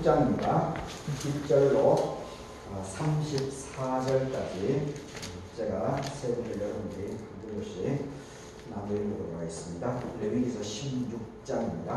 16장입니다. 1절로 34절까지 제가 세번을 여러분들이 한 절씩 나누어보도록 하겠습니다. 레위기서 16장입니다.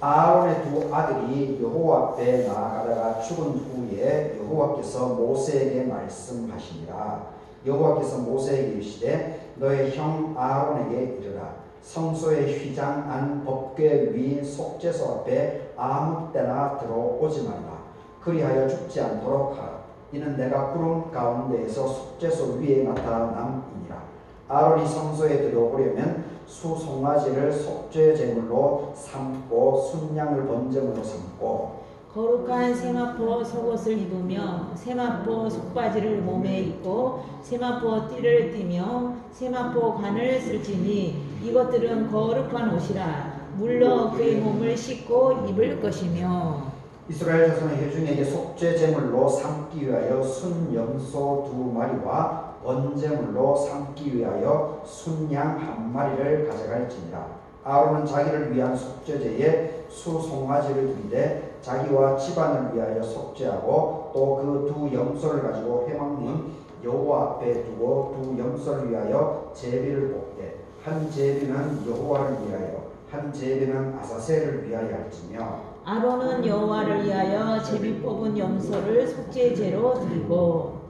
아론의 두 아들이 여호와 앞에 나아가다가 죽은 후에 여호와께서 모세에게 말씀하시니라. 여호와께서 모세에게 이르시되 너의 형 아론에게 이르라. 성소의 휘장 안 법궤 위 속죄소 앞에 아무 때나 들어오지 말라. 그리하여 죽지 않도록 하라. 이는 내가 구름 가운데에서 속죄소 위에 나타남이니라. 아론이 성소에 들어오려면 수송아지를 속죄 제물로 삼고 순양을 번제물로 삼고 거룩한 세마포 속옷을 입으며 세마포 속바지를 몸에 입고 세마포 띠를 띠며 세마포 관을 쓸지니 이것들은 거룩한 옷이라. 물러 그의 몸을 씻고 입을 것이며 이스라엘 자손의 회중에게 속죄 제물로 삼기 위하여 순염소 2마리와 번제물로 삼기 위하여 순양 1마리를 가져갈지니라. 아론은 자기를 위한 속죄제에 수송아지를 드리되 자기와 집안을 위하여 속죄하고 또 그 두 염소를 가지고 회막문 여호와 앞에 두고 두 염소를 위하여 제비를 볶되 한 제비는 여호와를 위하여 한 제비는 아사셀을 위하여 할지며 아론은 여호와를 위하여 제비 뽑은 염소를 속죄제로 드리고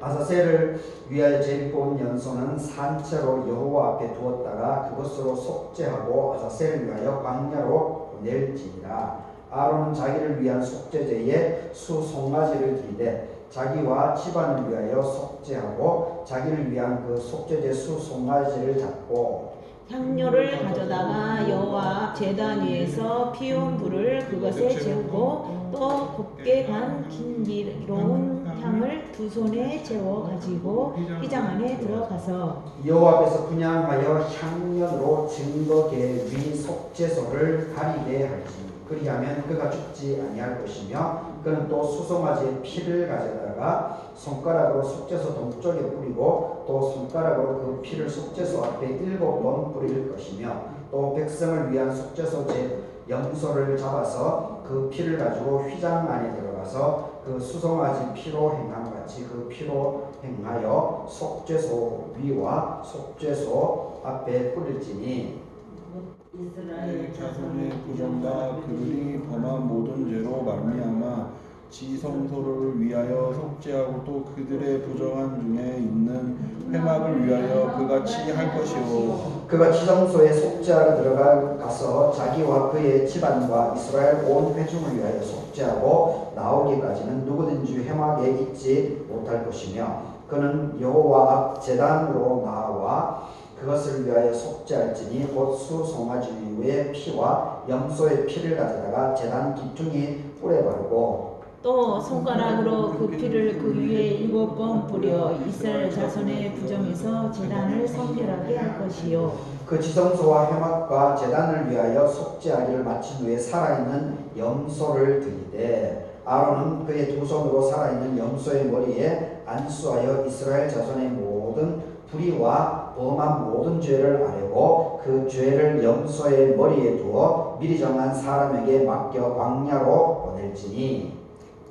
아사셀을 위하여 제비 뽑은 염소는 산채로 여호와 앞에 두었다가 그것으로 속죄하고 아사셀을 위하여 광야로 보낼지니라. 아론은 자기를 위한 속죄제에 수송아지를 드리되 자기와 집안을 위하여 속죄하고 자기를 위한 그 속죄제 수송아지를 잡고 향료를 가져다가 여호와 앞 제단 위에서 피운 불을 그것에 재우고 또 곱게 간 신비로운 향을 두 손에 재워 가지고 휘장 안에 들어가서 여호와 앞에서 분향하여 향년으로 증거계 위 속죄소를 가리게 할지. 그리하면 그가 죽지 아니할 것이며 그는 또 수송아지의 피를 가져다가 손가락으로 속죄소 동쪽에 뿌리고 또 손가락으로 그 피를 속죄소 앞에 7번 뿌릴 것이며 또 백성을 위한 속죄소 제 염소를 잡아서 그 피를 가지고 휘장 안에 들어가서 그 수송아지 피로 행함 같이 그 피로 행하여 속죄소 위와 속죄소 앞에 뿌릴지니 이스라엘 자손의 부정과 그들이 범한 모든 죄로 말미암아 지성소를 위하여 속죄하고 또 그들의 부정한 중에 있는 회막을 위하여 그같이 할 것이요. 그가 지성소에 속죄하러 들어가서 자기와 그의 집안과 이스라엘 온 회중을 위하여 속죄하고 나오기까지는 누구든지 회막에 있지 못할 것이며 그는 여호와 앞 제단으로 나와 그것을 위하여 속죄할지니 곧 수송아지의 피와 염소의 피를 가져다가 제단 기둥이 뿔에 바르고 또 손가락으로 그 피를 그 위에 7번 뿌려 이스라엘 자손의 부정에서 제단을 성결하게 할 것이요. 그 지성소와 회막과 제단을 위하여 속죄하기를 마친 후에 살아있는 염소를 드리되 아론은 그의 두 손으로 살아있는 염소의 머리에 안수하여 이스라엘 자손의 모든 불의와 범한 모든 죄를 아뢰고 그 죄를 염소의 머리에 두어 미리 정한 사람에게 맡겨 광야로 보낼지니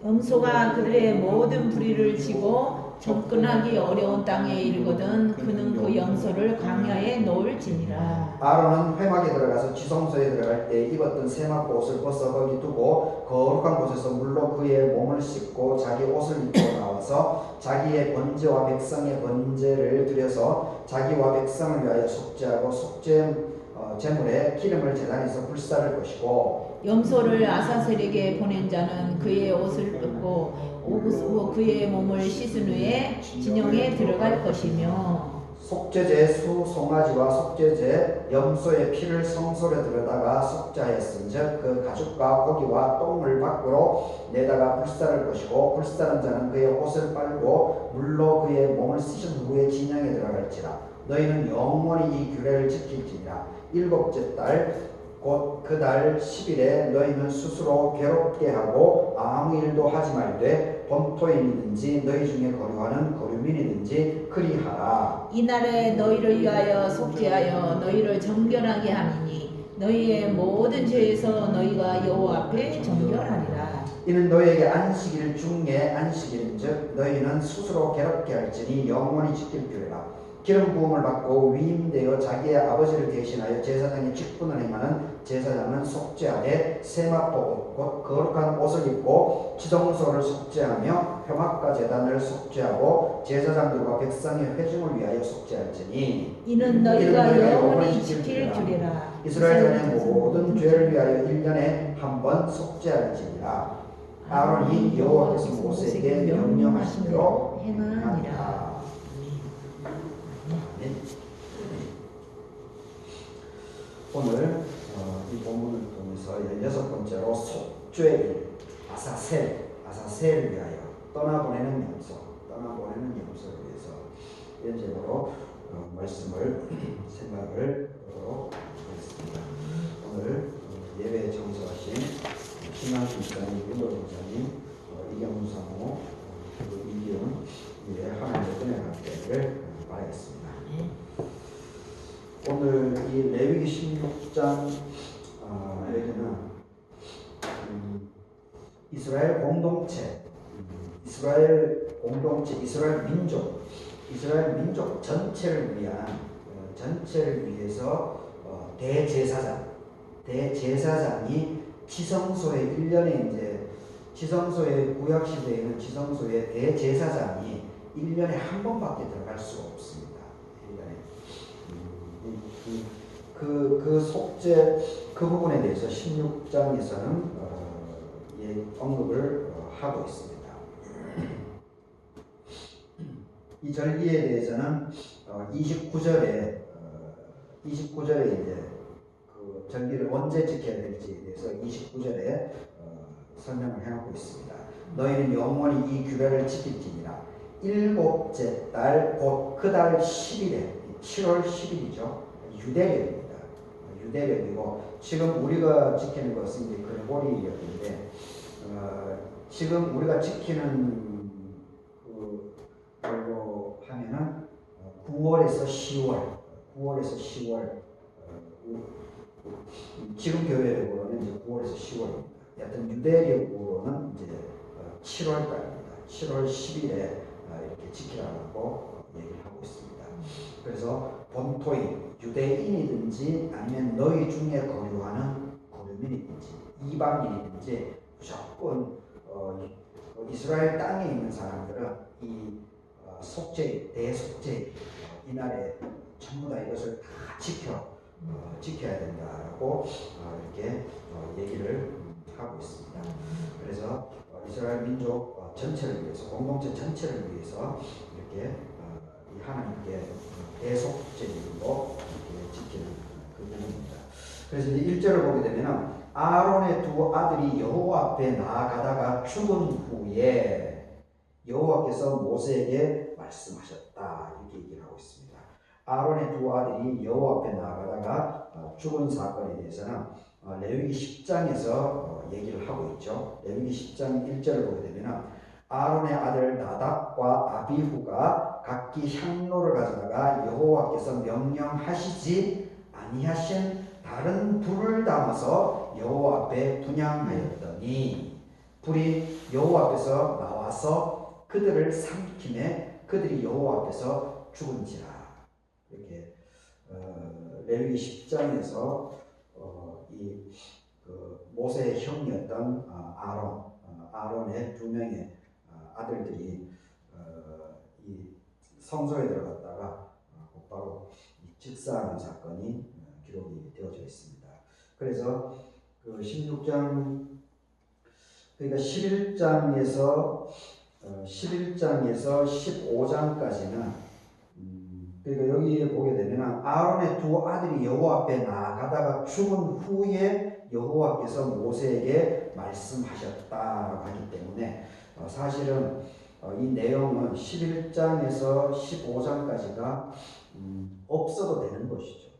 염소가 그들의 모든 불의를 지고 접근하기 어려운 땅에 이르거든 그는 그 염소를 광야에 놓을지니라. 아론은 회막에 들어가서 지성소에 들어갈 때 입었던 세마포 옷을 벗어 거기 두고 거룩한 곳에서 물로 그의 몸을 씻고 자기 옷을 입고 나와서 자기의 번제와 백성의 번제를 드려서 자기와 백성을 위하여 속죄하고 제물에 기름을 제단에서 불사를 것이고 염소를 아사셀에게 보낸 자는 그의 옷을 뜯고 그의 몸을 씻은 후에 진영에 들어갈 것이며 속죄제 수송아지와 속죄제 염소의 피를 성소에 들여다가 속죄하였은즉 그 가죽과 고기와 똥을 밖으로 내다가 불사를 것이고 불사른 자는 그의 옷을 빨고 물로 그의 몸을 씻은 후에 진영에 들어갈지라. 너희는 영원히 이 규례를 지킬지니라. 7째 달 곧 그 달 10일에 너희는 스스로 괴롭게 하고 아무 일도 하지 말되 본토인이든지 너희 중에 거류하는 거류민이든지 그리하라. 이날에 너희를 위하여 속죄하여 너희를 정결하게 하리니 너희의 모든 죄에서 너희가 여호와 앞에 정결하리라. 이는 너희에게 안식일 중에 안식일인즉 너희는 스스로 괴롭게 할지니 영원히 지킬 줄이라. 기름 부음을 받고 위임되어 자기의 아버지를 대신하여 제사장의 직분을 행하는 제사장은 속죄하되 세마포 옷, 곧 거룩한 옷을 입고 지성소를 속죄하며 평화과 제단을 속죄하고 제사장들과 백성의 회중을 위하여 속죄할지니 이는 너희가 영원히 지킬 줄이라. 이스라엘 자녀의 모든 죄를 위하여 1년에 한 번 속죄할지니라. 아론이 여호와께서 모세에게 명령하신 대로 행하니라. 오늘 이 본문을 통해서 16번째로 속죄일 아사셀을 위하여 떠나보내는 염소를 위해서 이런 제목으로 말씀을 생각을 하도록 하겠습니다. 오늘 예배에 정서하신 김한수 목사님, 윤도 목사님, 이경훈 사모, 그리고 이기훈 위에 하나님의 은혜가 되기를 바라겠습니다. 오늘 이 레위기 16장 여기는 이스라엘 공동체, 이스라엘 민족 전체를 위해서 대제사장이 지성소에 1년에 이제 지성소에 구약 시대에는 지성소에 대제사장이 1년에 한 번밖에 들어갈 수가 없습니다. 1년에. 그 속죄 그 부분에 대해서 16장에서는 언급을 하고 있습니다. 이 절기에 대해서는 29절에 이제 그 절기를 언제 지켜야 될지에 대해서 29절에 설명을 해놓고 있습니다. 너희는 영원히 이 규례를 지킬지니라. 일곱째 달 곧 그 달 10일에 7월 10일이죠. 유대력이고 지금 우리가 지키는 것은 이제 그레고리력인데 지금 우리가 지키는 걸로 하면은 9월에서 10월 지금 교회력으로는 이제 9월에서 10월입니다. 여하튼 유대력으로는 이제 7월달입니다. 7월 10일에 이렇게 지키라고 얘기를 하고 있습니다. 그래서 본토인 유대인이든지 아니면 너희 중에 거류하는 거류민이든지 이방인이든지 무조건 이스라엘 땅에 있는 사람들은 이 대속죄 이날에 전부 다 이것을 다 지켜야 된다라고 이렇게 얘기를 하고 있습니다. 그래서 이스라엘 민족 전체를 위해서 공동체 전체를 위해서 이렇게 이 하나님께 대속죄로 지키는 그 부분입니다. 그래서 이제 1절을 보게 되면 아론의 두 아들이 여호와 앞에 나아가다가 죽은 후에 여호와께서 모세에게 말씀하셨다 이렇게 얘기를 하고 있습니다. 아론의 두 아들이 여호와 앞에 나아가다가 죽은 사건에 대해서는 레위기 10장에서 얘기를 하고 있죠. 레위기 10장 1절을 보게 되면 아론의 아들 나답과 아비후가 각기 향로를 가져다가 여호와께서 명령하시지 아니하신 다른 불을 담아서 여호와 앞에 분향하였더니 불이 여호와 앞에서 나와서 그들을 삼키매 그들이 여호와 앞에서 죽은지라. 이렇게 레위기 10장에서 그 모세의 형이었던 아론의 두 명의 아들들이 이 성소에 들어갔다가 곧바로 즉사하는 사건이 기록이 되어져 있습니다. 그래서 그 16장 그러니까 11장에서 15장까지는 그러니까 여기에 보게 되면 아론의 두 아들이 여호와 앞에 나아가다가 죽은 후에 여호와께서 모세에게 말씀하셨다라고 하기 때문에 사실은 이 내용은 11장에서 15장까지가 없어도 되는 것이죠.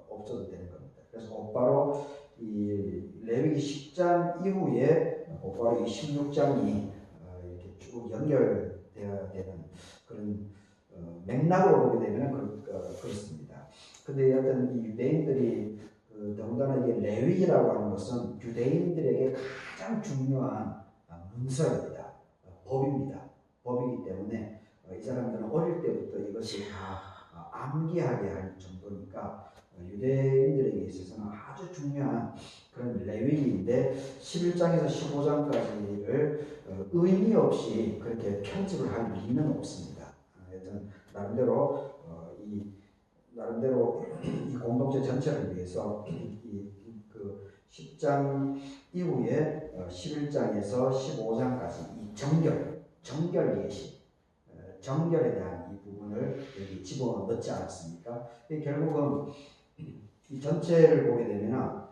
없어도 되는 겁니다. 그래서 곧바로 이 레위기 10장 이후에 곧바로 이 16장이 이렇게 쭉 연결되어야 되는 그런 맥락으로 보게 되면 그렇습니다. 근데 어떤 이 유대인들이 더군다나 이게 레위기라고 하는 것은 유대인들에게 가장 중요한 문서입니다. 법입니다. 법이기 때문에 이 사람들은 어릴 때부터 이것을 다 암기하게 할 정도니까 유대인들에게 있어서는 아주 중요한 그런 레위기인데 11장에서 15장까지를 의미 없이 그렇게 편집을 할 리는 없습니다. 하여튼 나름대로 이 공동체 전체를 위해서 그 10장 이후에 11장에서 15장까지 이 정결 예시, 정결에 대한 이 부분을 여기 집어넣지 않았습니까? 결국은 이 전체를 보게 되면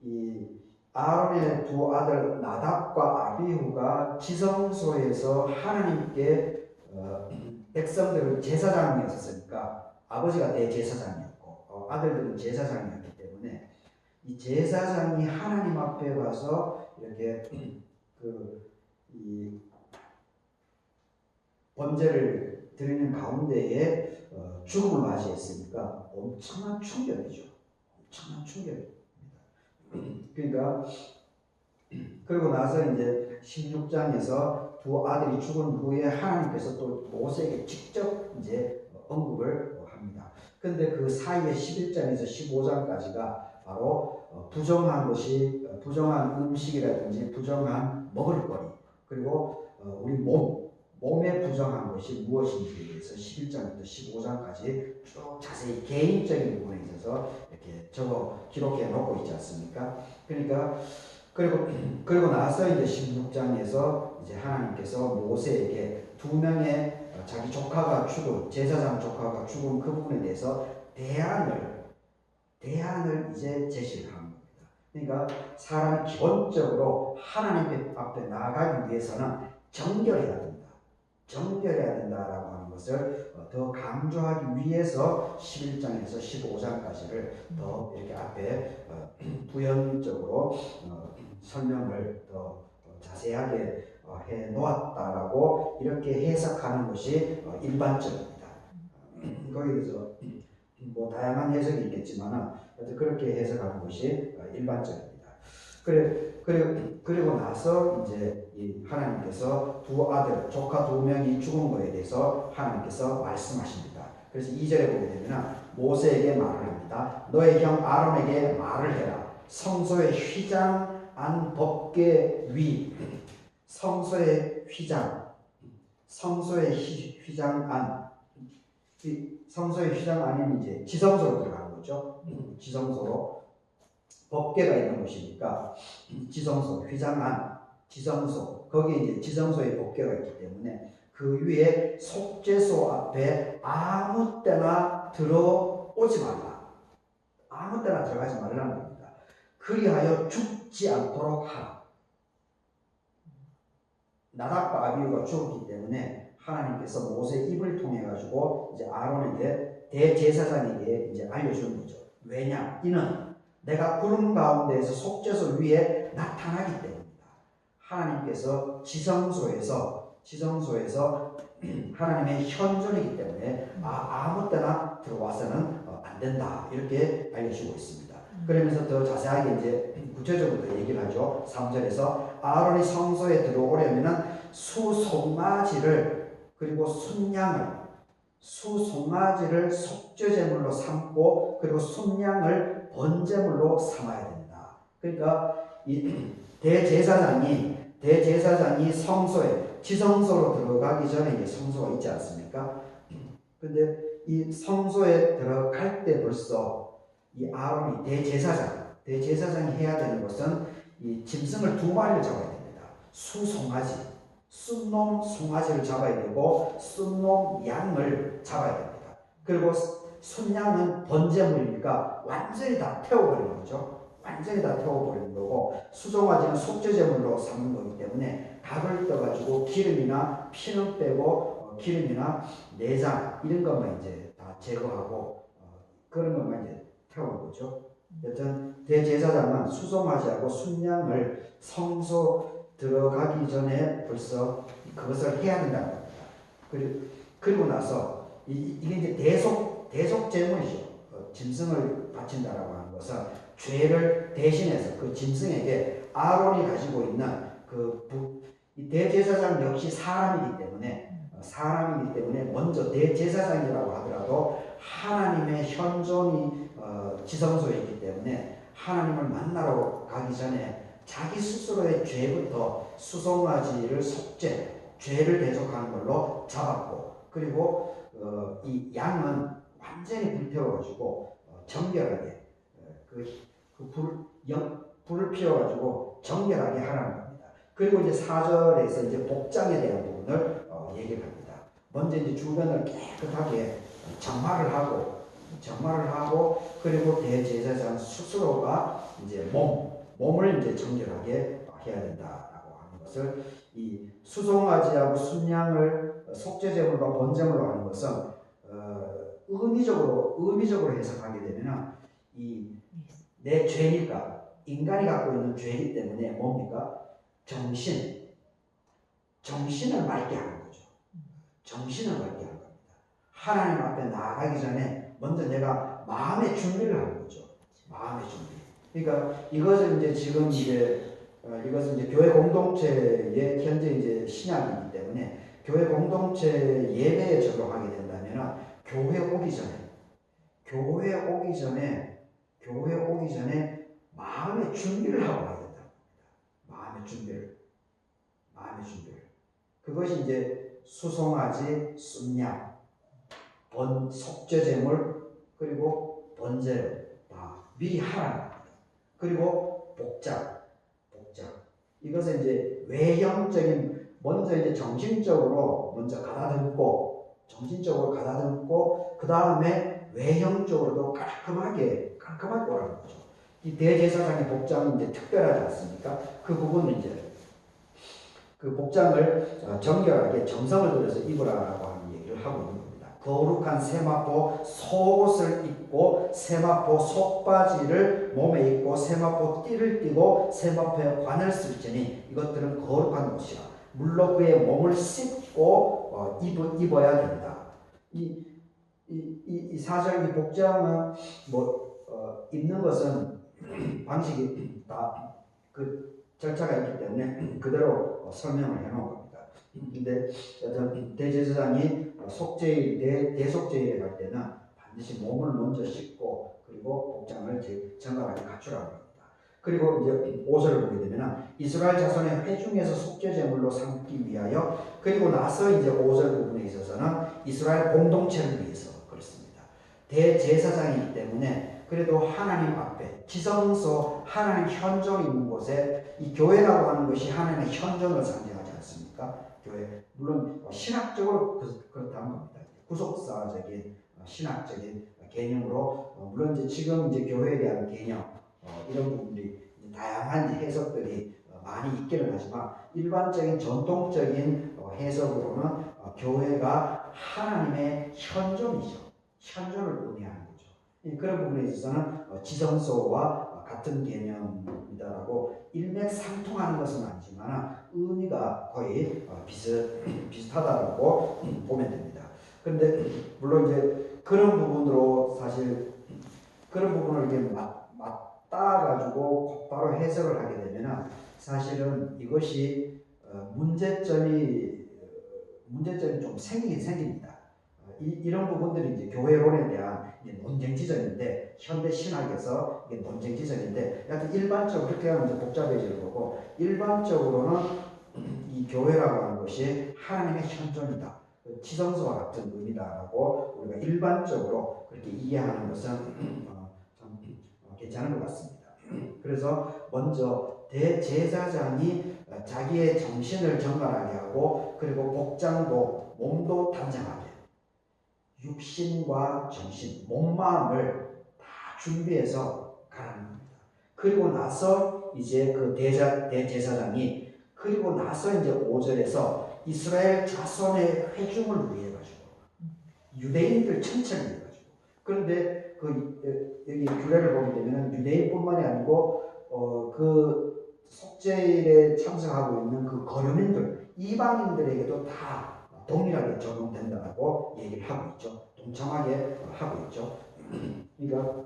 이 아론의 두 아들 나답과 아비후가 지성소에서 하나님께 백성들은 제사장이었으니까 아버지가 대제사장이었고 아들들은 제사장이었기 때문에 이 제사장이 하나님 앞에 가서 이렇게 이 번제를 드리는 가운데에 죽음을 맞이했으니까 엄청난 충격이죠. 엄청난 충격입니다. 그러니까 그리고 나서 이제 16장에서 두 아들이 죽은 후에 하나님께서 또 모세에게 직접 이제 언급을 합니다. 근데 그 사이에 11장에서 15장까지가 바로 부정한 것이 부정한 음식이라든지 부정한 먹을거리 그리고 우리 몸에 부정한 것이 무엇인지에 대해서 11장부터 15장까지 쭉 자세히 개인적인 부분에 있어서 이렇게 기록해 놓고 있지 않습니까? 그러니까 그리고 나서 이제 16장에서 이제 하나님께서 모세에게 두 명의 자기 조카가 죽은 제사장 조카가 죽은 그 부분에 대해서 대안을 이제 제시를 합니다. 그러니까 사람이 기본적으로 하나님 앞에 나아가기 위해서는 정결해야 된다. 정결해야 된다라고 하는 것을 더 강조하기 위해서 11장에서 15장까지를 더 이렇게 앞에 부연적으로 설명을 더 자세하게 해 놓았다라고 이렇게 해석하는 것이 일반적입니다. 거기에 대해서 뭐 다양한 해석이 있겠지만 그렇게 해석하는 것이 일반적입니다. 그리고 나서 이제 이 하나님께서 두 아들, 조카 두 명이 죽은 것에 대해서 하나님께서 말씀하십니다. 그래서 2절에 보게 되면 모세에게 말을 합니다. 너의 형 아론에게 말을 해라. 성소의 휘장한 법궤 위, 성소의 휘장안, 성소의 휘장 안은 이제 지성소로 들어가는 거죠. 지성소로 법궤가 있는 곳이니까 지성소, 휘장안, 지성소 거기에 이제 지성소의 법궤가 있기 때문에 그 위에 속죄소 앞에 아무 때나 들어오지 말라. 아무 때나 들어가지 말라는 겁니다. 그리하여 죽지 않도록 하라. 나답과 아비후가 죽었기 때문에 하나님께서 모세의 입을 통해 가지고 이제 아론에게 대제사장에게 이제 알려주는 거죠. 왜냐? 이는 내가 구름 가운데에서 속죄소 위에 나타나기 때문이다. 하나님께서 지성소에서 하나님의 현존이기 때문에 아무 때나 들어와서는 안 된다. 이렇게 알려주고 있습니다. 그러면서 더 자세하게 이제 구체적으로 얘기를 하죠. 3절에서 아론이 성소에 들어오려면은 수송아지를 그리고 수송아지를 속죄제물로 삼고 그리고 순양을 번제물로 삼아야 된다. 그러니까 이 대제사장이 성소에 지성소로 들어가기 전에 이제 성소가 있지 않습니까? 근데 이 성소에 들어갈 때 벌써 이 아론이 대제사장이 해야 되는 것은 이 짐승을 2마리를 잡아야 됩니다. 순놈 송아지를 잡아야 되고 순놈 양을 잡아야 됩니다. 그리고 순양은 번제물이니까 완전히 다 태워버리는 거죠. 완전히 다 태워버리는 거고 수송아지는 속죄제물로 삼는 거기 때문에 각을 떠가지고 기름이나 피는 빼고 기름이나 내장 이런 것만 이제 다 제거하고 그런 것만 이제 태우는 거죠. 여튼 대제사장은 수송아지하고 순양을 성소 들어가기 전에 벌써 그것을 해야 된다는 겁니다. 그리고 나서 이게 이제 대속 제물이죠. 짐승을 바친다라고 하는 것은 죄를 대신해서 그 짐승에게 아론이 가지고 있는 이 대제사장 역시 사람이기 때문에 먼저 대제사장이라고 하더라도 하나님의 현존이 지성소에 있기 때문에 하나님을 만나러 가기 전에 자기 스스로의 죄부터 수송아지를 죄를 대속하는 걸로 잡았고, 그리고 이 양은 완전히 불태워가지고 정결하게 불을 피워가지고 정결하게 하라는 겁니다. 그리고 이제 4절에서 이제 복장에 대한 부분을 얘기를 합니다. 먼저 이제 주변을 깨끗하게 정화를 하고 그리고 대제사장 스스로가 이제 몸을 이제 정결하게 해야 된다라고 하는 것을, 이 수송아지하고 순양을 속죄제물과 번제물로 하는 것은 의미적으로 해석하게 되면 이 내 죄니까, 인간이 갖고 있는 죄이기 때문에 뭡니까? 정신을 맑게 하는 거죠. 정신을 맑게 하는 겁니다. 하나님 앞에 나아가기 전에 먼저 내가 마음의 준비를 하는 거죠. 마음의 준비. 그러니까 이것은 이것은 교회 공동체의 현재 이제 신약이기 때문에 교회 공동체 예배에 적용하게 된다면 교회 오기 전에 마음의 준비를 하고 와야 된다. 마음의 준비를. 그것이 이제 수송아지, 순양, 속죄제물, 그리고 번제를 다 미리 하라는 겁니다. 그리고 복장. 이것은 이제 외형적인, 먼저 이제 정신적으로 가다듬고, 그 다음에 외형적으로도 깔끔하게 오라는 거죠. 이 대제사장의 복장은 이제 특별하지 않습니까? 그 부분은 이제 그 복장을 정결하게 정성을 들여서 입으라라고 하는 얘기를 하고 있는 겁니다. 거룩한 세마포 속옷을 입고 세마포 속바지를 몸에 입고 세마포 띠를 띠고 세마포에 관을 쓸지니 이것들은 거룩한 옷이라. 물로 그의 몸을 씻고 입어야 된다. 이 4절 이 복장은 입는 것은 방식이 다 그 절차가 있기 때문에 그대로 설명을 해놓은 겁니다. 근데 대제사장이 대속제일에 갈 때는 반드시 몸을 먼저 씻고 그리고 복장을 정갈하게 갖추라고 합니다. 그리고 이제 5절을 보게 되면 이스라엘 자손의 회중에서 속죄제물로 삼기 위하여, 그리고 나서 이제 5절 부분에 있어서는 이스라엘 공동체를 위해서 그렇습니다. 대제사장이기 때문에 그래도 하나님 앞에 지성소, 하나님 현존이 있는 곳에, 이 교회라고 하는 것이 하나님의 현존을 상징하지 않습니까? 교회, 물론 신학적으로 그렇다는 겁니다. 구속사적인 신학적인 개념으로 물론 이제 지금 이제 교회에 대한 개념 이런 부분들이 다양한 해석들이 많이 있기는 하지만 일반적인 전통적인 해석으로는 교회가 하나님의 현존이죠. 현존을 의미하는 거죠. 그런 부분에 있어서는 지성소와 같은 개념이다라고 일맥상통하는 것은 아니지만 의미가 거의 비슷하다고 보면 됩니다. 그런데 물론 이제 그런 부분으로 사실 그런 부분을 이렇게 맞닿아가지고 바로 해석을 하게 되면 사실은 이것이 문제점이 좀 생깁니다. 이런 부분들이 이제 교회론에 대한 논쟁 지점인데, 현대 신학에서 이게 논쟁 지점인데, 약간 일반적으로 그렇게 하면 이제 복잡해지는 거고, 일반적으로는 이 교회라고 하는 것이 하나님의 현존이다, 지성소와 같은 의미다라고 우리가 일반적으로 그렇게 이해하는 것은 참 괜찮은 것 같습니다. 그래서 먼저 대제사장이 자기의 정신을 정갈하게 하고, 그리고 복장도 몸도 단정하게, 육신과 정신, 몸, 마음을 다 준비해서 가라는 겁니다. 그리고 나서 이제 그 대제사장이 그리고 나서 이제 5절에서 이스라엘 자손의 회중을 위해 가지고, 유대인들 전체를 위해 가지고, 그런데 여기 규례를 보게 되면 유대인뿐만이 아니고 그 속죄일에 참석하고 있는 그 거류민들, 이방인들에게도 다 동일하게 적용된다고 얘기를 하고 있죠. 동참하게 하고 있죠. 그러니까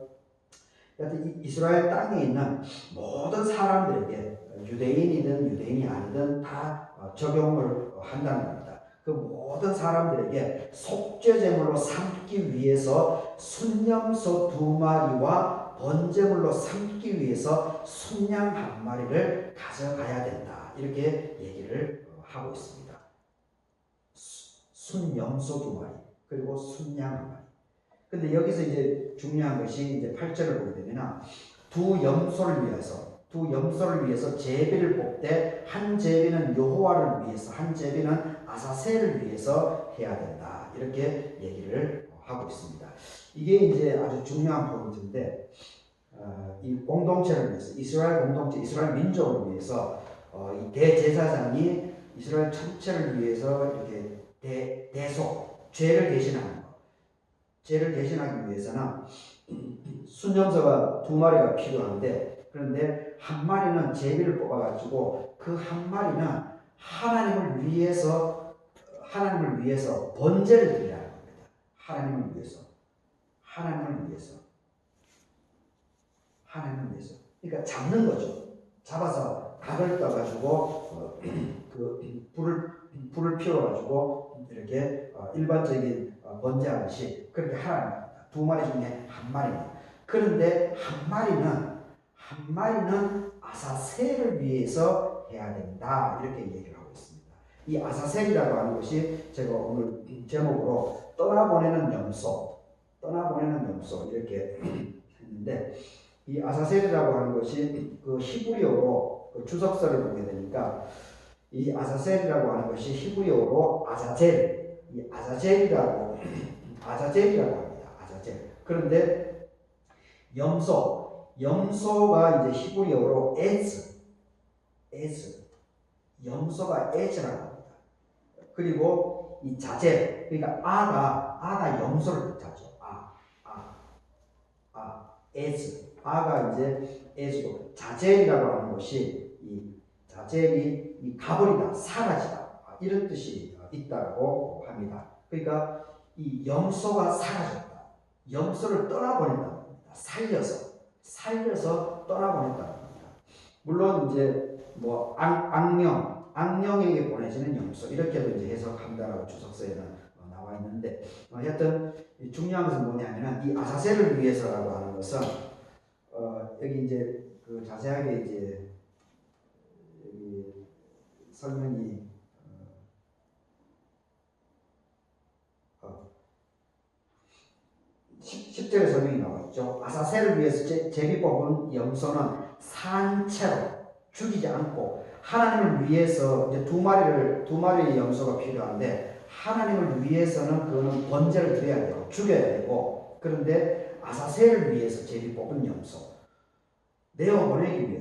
여하튼 이스라엘 땅에 있는 모든 사람들에게 유대인이든 유대인이 아니든 다 적용을 한다는 겁니다. 그 모든 사람들에게 속죄제물로 삼기 위해서 순염소 2마리와 번제물로 삼기 위해서 순양 1마리를 가져가야 된다. 이렇게 얘기를 하고 있습니다. 순염소 2마리 그리고 순양 1마리. 근데 여기서 이제 중요한 것이 이제 8절을 보게 되면 두 염소를 위해서 제비를 뽑되 한 제비는 여호와를 위해서 한 제비는 아사셀을 위해서 해야 된다. 이렇게 얘기를 하고 있습니다. 이게 이제 아주 중요한 포인트인데 이 공동체를 위해서 이스라엘 공동체, 이스라엘 민족을 위해서 이 대제사장이 이스라엘 전체를 위해서 이렇게 대속 죄를 대신하는 것. 죄를 대신하기 위해서는 순염소가 2마리가 필요한데 그런데 1마리는 제비를 뽑아가지고 그 1마리는 하나님을 위해서 번제를 드리라는 겁니다. 하나님을 위해서. 그러니까 잡는 거죠. 잡아서 각을 떠가지고 그 불을 피워가지고 이렇게 일반적인 번제하듯이 그렇게 하라는 겁니다. 2마리 중에 1마리는. 그런데 1마리는 아사셀을 위해서 해야 된다. 이렇게 얘기를 하고 있습니다. 이 아사셀이라고 하는 것이 제가 오늘 제목으로 떠나보내는 염소 이렇게 했는데 이 아사셀이라고 하는 것이 그 히브리어로 그 주석서를 보게 되니까 이 아사셀이라고 하는 것이 히브리어로 아자젤이라고 합니다. 아자젤. 그런데 염소가 이제 히브리어로 염소가 에즈라고 합니다. 그리고 이 자젤, 그러니까 아가 염소를 뜻하죠. 아가 이제 에즈고 자젤이라고 하는 것이 이 자젤이 이 가버리다, 사라지다 이런 뜻이 있다고 합니다. 그러니까 이 염소가 사라졌다, 염소를 떠나보낸다는 겁니다. 살려서 떠나보냈다는 겁니다. 물론 이제 뭐 악령에게 보내지는 염소 이렇게도 이제 해석한다라고 주석서에는 나와 있는데 하여튼 중요한 것은 뭐냐면은 이 아사셀을 위해서라고 하는 것은 여기 이제 그 자세하게 이제 여기 설명이 10절에 설명이 나와 있죠. 아사셀을 위해서 제비 뽑은 염소는 산채로 죽이지 않고 하나님을 위해서 이제 2마리의 염소가 필요한데 하나님을 위해서는 그거는 번제를 드려야 되고 죽여야 되고 그런데 아사셀을 위해서 제비 뽑은 염소 내어보내기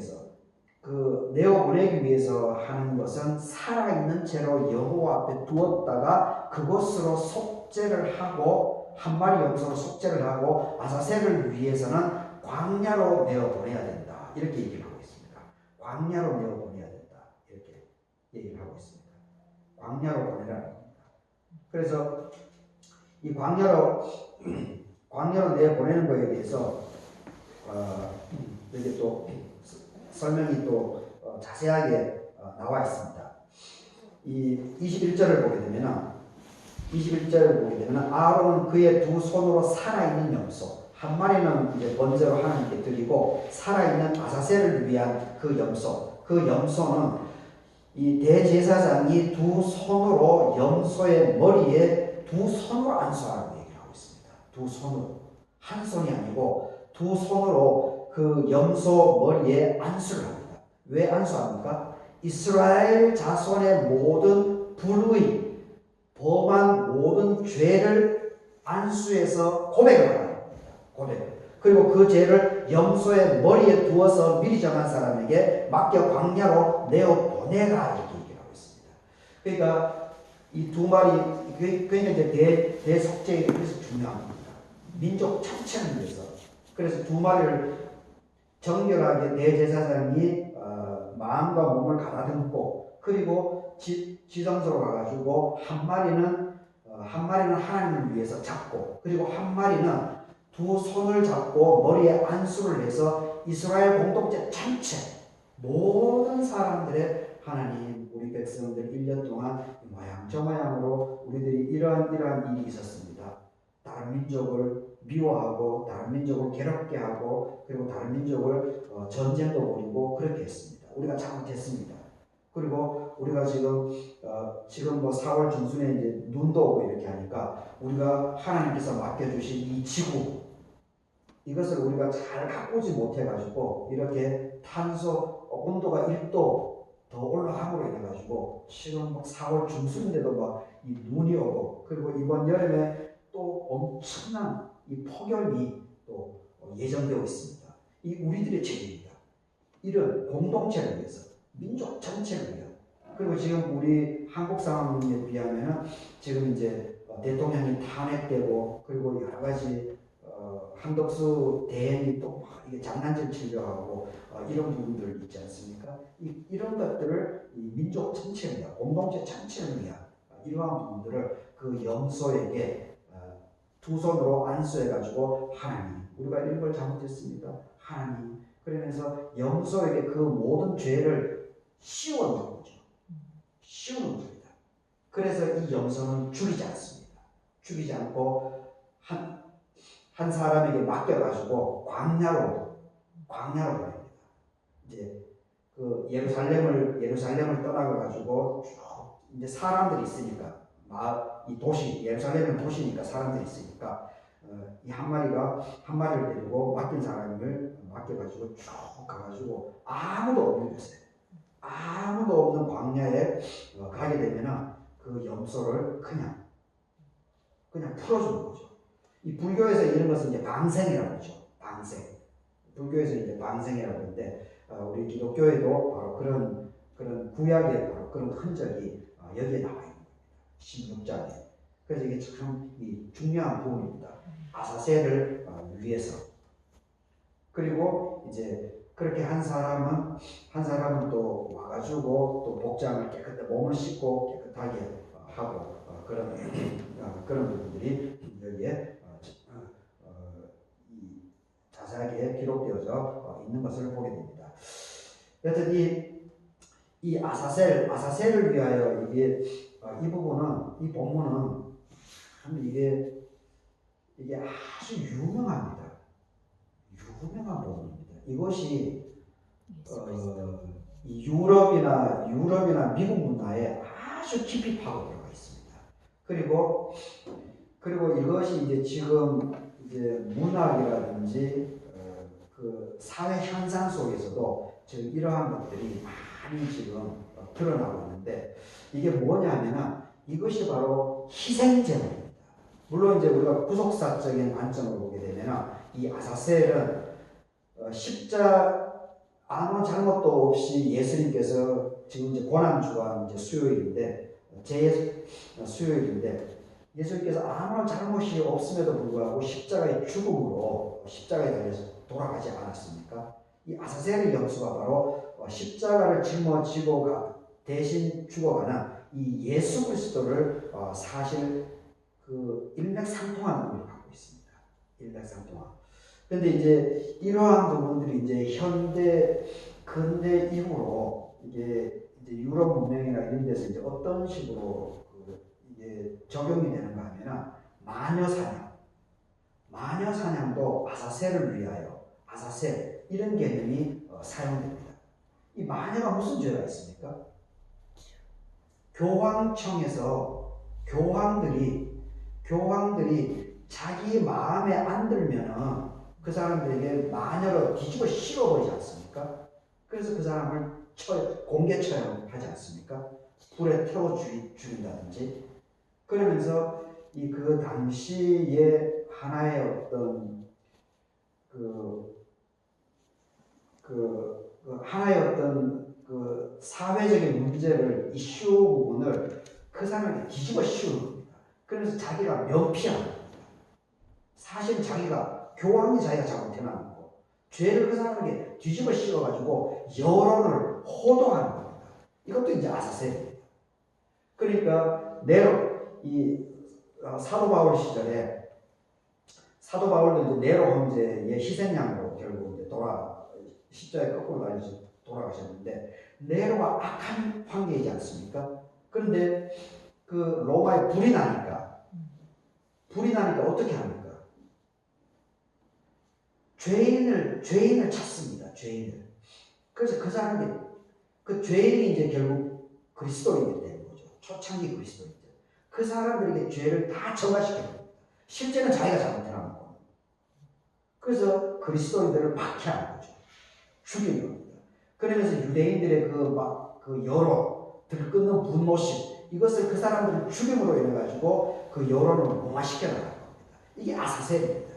위해서 하는 것은 살아있는 채로 여호와 앞에 두었다가 그것으로 속죄를 하고 1마리 염소로 속죄를 하고 아사셀을 위해서는 광야로 내어보내야 된다. 이렇게 얘기를 하고 있습니다. 광야로 내어보내야 된다. 이렇게 얘기를 하고 있습니다. 광야로 보내라는 겁니다. 그래서 이 광야로 내보내는 것에 대해서 여기 또 설명이 또 자세하게 나와 있습니다. 이 21절을 보게 되면 아론은 그의 2 손으로 살아있는 염소 1마리는 이제 번제로 하나님께 드리고 살아있는 아사셀을 위한 그 염소는 이 대제사장이 2 손으로 염소의 머리에 2 손으로 안수하라고 얘기를 하고 있습니다. 2 손으로. 한 손이 아니고 2 손으로 그 염소 머리에 안수를 합니다. 왜 안수합니까? 이스라엘 자손의 모든 불의, 범한 모든 죄를 안수해서 고백을 하는 겁니다. 그리고 그 죄를 염소의 머리에 두어서 미리 정한 사람에게 맡겨 광야로 내어보내라 이렇게 얘기를 하고 있습니다. 그러니까 이 2마리 그러니까 이제 대속죄가 그래서 중요한 겁니다. 민족 전체를 위해서. 그래서 2마리를 정결하게 대제사장이 마음과 몸을 가다듬고 그리고 지성소로 가가지고 1마리는 하나님을 위해서 잡고 그리고 1마리는 두 손을 잡고 머리에 안수를 해서 이스라엘 공동체 전체 모든 사람들의 하나님 우리 백성들 1년 동안 이 모양 저 모양으로 우리들이 이러한 일이 있었습니다. 다른 민족을 미워하고 다른 민족을 괴롭게 하고 그리고 다른 민족을 전쟁도 벌이고 그렇게 했습니다. 우리가 잘못했습니다. 그리고 우리가 지금 뭐 4월 중순에 이제 눈도 오고 이렇게 하니까 우리가 하나님께서 맡겨주신 이 지구 이것을 우리가 잘 가꾸지 못해가지고 이렇게 탄소 온도가 1도 더 올라감으로 인해가지고 지금 막 4월 중순인데도 막 이 눈이 오고 그리고 이번 여름에 또 엄청난 이 폭염이 또 예정되고 있습니다. 이 우리들의 책임입니다. 이런 공동체를 위해서 민족 전체를 위해 그리고 지금 우리 한국 상황에 비하면은 지금 이제 대통령이 탄핵되고 그리고 여러 가지 한덕수 대행이 또 이게 장난질 치려 하고 이런 부분들 있지 않습니까? 이런 것들을 이 민족 전체를 위한 공동체 전체를 위한 이러한 부분들을 그 염소에게 두 손으로 안수해가지고 하나님 우리가 이런 걸 잘못했습니다. 하나님 그러면서 염소에게 그 모든 죄를 씌워놓은 거죠. 씌우는 겁니다. 그래서 이 염소는 죽이지 않습니다. 죽이지 않고 한 사람에게 맡겨가지고 광야로 보냅니다. 이제 그 예루살렘을 떠나가지고 쭉 이제 사람들이 있으니까 이 도시 예루살렘은 도시니까 사람들이 있으니까 이 한 마리를 데리고 맡긴 사람을 맡겨가지고 쭉 가가지고 아무도 없는 곳에 아무도 없는 광야에 가게 되면은 그 염소를 그냥 풀어주는 거죠. 이 불교에서 이런 것은 이제 방생이라고 하죠. 방생. 불교에서 이제 방생이라고 하는데 우리 기독교에도 바로 그런 구약의 바로 그런 흔적이 여기에 나와 있는 겁니다. 16장에. 그래서 이게 참 중요한 부분입니다. 아사셀을 위해서. 그리고 이제 그렇게 한 사람은 또 와가지고 또 복장을 몸을 씻고 깨끗하게 하고 그런 부분들이 여기에 자세하게 기록되어져 있는 것을 보게 됩니다. 여튼 이 아사셀을 위하여 이 부분은 이 본문은 참 이게 아주 유명합니다. 유명한 본문입니다. 이것이 이 유럽이나 미국 문화에 아주 깊이 파고들어가 있습니다. 그리고 이것이 이제 지금 이제 문학이라든지 그 사회 현상 속에서도 지금 이러한 것들이 많이 지금 드러나고 있는데 이게 뭐냐면은 이것이 바로 희생제물입니다. 물론 이제 우리가 구속사적인 관점으로 보게 되면은 이 아사셀은 아무 잘못도 없이 예수님께서 지금 이제 고난주간 이제 수요일인데 수요일인데 예수님께서 아무런 잘못이 없음에도 불구하고 십자가의 십자가에 달려서 돌아가지 않았습니까? 이 아사셀의 염소가 바로 십자가를 짊어지고 대신 죽어가는 이 예수 그리스도를 사실 그 일맥상통한 의미를 갖고 있습니다. 일맥상통한. 그런데 이제 이러한 부분들이 이제 근대 이후로 이게 이제 유럽 문명이나 이런 데서 이제 어떤 식으로 이게 적용이 되는가 하면은 마녀 사냥도 아사셀을 위하여 아사셀 이런 개념이 사용됩니다. 이 마녀가 무슨 죄가 있습니까? 교황청에서 교황들이 자기 마음에 안 들면은 그 사람들에게 마녀로 뒤집어 씌워버리지 않습니까? 그래서 그 사람을 공개 처형하지 않습니까? 불에 태워 죽인다든지. 그러면서 그 당시에 하나의 어떤 하나의 어떤 사회적인 문제를 이슈 부분을 그 사람에게 뒤집어 씌우는 겁니다. 그래서 자기가 면피하는 겁니다. 사실 교황이 자기가 잘못해놓은 거고 죄를 그 사람에게 뒤집어 씌워가지고 여론을 호도하는 겁니다. 이것도 이제 아사셀입니다. 그러니까 네로 사도 바울 시절에 사도 바울도 이제 네로 황제의 희생양으로 결국 이제 십자가에 거꾸로 달려서 돌아가셨는데 네로가 악한 황제이지 않습니까? 그런데 그 로마에 불이 나니까 어떻게 합니까? 죄인을 찾습니다. 죄인을. 그래서 그 사람이 그 죄인이 이제 결국 그리스도인이 되는 거죠. 초창기 그리스도인들. 그 사람들에게 죄를 다 전가시킵니다. 실제는 자기가 잘못한 거고. 그래서 그리스도인들을 박해하는 거죠. 죽이는 겁니다. 그러면서 유대인들의 그 여론, 들끓는 분노심, 이것을 그 사람들을 죽임으로 인해 가지고 그 여론을 무마시켜 나가는 겁니다. 이게 아사셀입니다.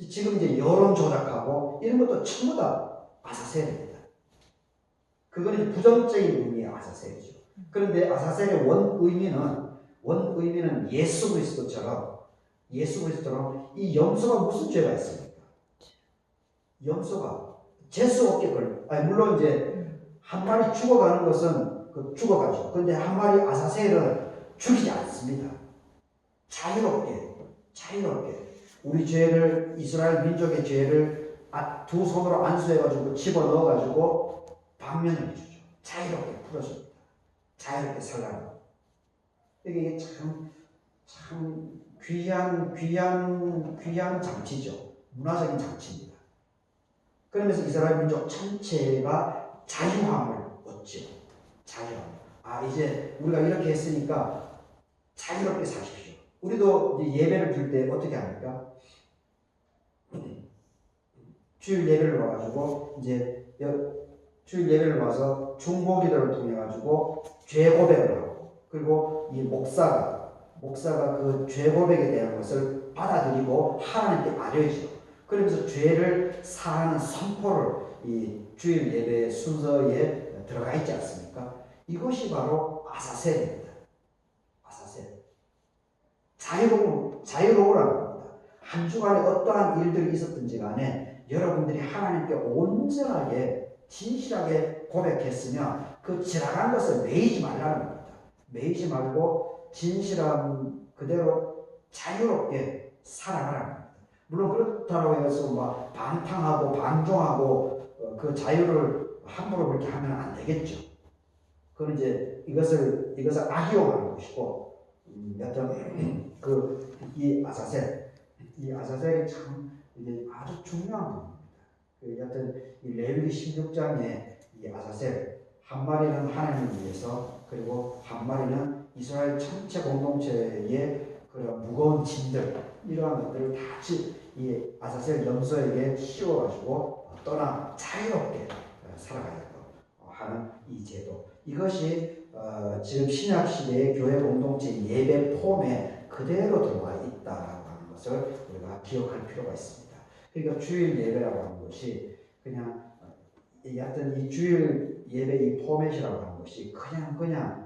지금 이제 여론 조작하고 이런 것도 전부 다 아사셀입니다. 그건 이제 부정적인 의미의 아사셀이죠. 그런데 아사셀의 원 의미는 예수 그리스도처럼 이 염소가 무슨 죄가 있습니까? 염소가 재수 없게 물론 이제 한 마리 죽어가는 것은 죽어가죠. 그런데 한 마리 아사셀은 죽이지 않습니다. 자유롭게 우리 죄를, 이스라엘 민족의 죄를 두 손으로 안수해가지고 집어넣어가지고 방면을 해주죠. 자유롭게 풀어줍니다. 자유롭게 살라고. 이게 참 귀한 장치죠. 문화적인 장치입니다. 그러면서 이스라엘 민족 전체가 자유함을 얻죠. 자유함. 이제 우리가 이렇게 했으니까 자유롭게 사십시오. 우리도 이제 예배를 드릴 때 어떻게 합니까? 주일 예배를 와가지고 주일 예배를 와서 중보기도를 통해 가지고 죄 고백을 하고, 그리고 이 목사가 그 죄 고백에 대한 것을 받아들이고 하나님께 아뢰죠. 그러면서 죄를 사하는 선포를 이 주일 예배 순서에 들어가 있지 않습니까? 이것이 바로 아사셀입니다. 자유로우라는 겁니다. 한 주간에 어떠한 일들이 있었든지 간에 여러분들이 하나님께 온전하게 진실하게 고백했으면 그 지나간 것을 매이지 말라는 겁니다. 매이지 말고 진실함 그대로 자유롭게 살아가라는 겁니다. 물론 그렇다고 해서 막 방탕하고 방종하고 그 자유를 함부로 그렇게 하면 안 되겠죠. 그건 이제 이것을 악용하는 것이고, 여튼 이 아사셀이 참 이게 아주 중요한 부분입니다. 여튼 이 레위기 16장에 이 아사셀 한 마리는 하나님을 위해서, 그리고 한 마리는 이스라엘 전체 공동체의 그런 무거운 짐들, 이러한 것들을 다 이 아사셀 염소에게 씌워가지고 떠나 자유롭게 살아가려고 하는 이 제도, 이것이 지금 신약 시대의 교회 공동체 예배 폼에 그대로 들어와 있다라고 하는 것을 우리가 기억할 필요가 있습니다. 그러니까 주일 예배라고 하는 것이 그냥 여하튼 이 주일 예배 이 포맷이라고 하는 것이 그냥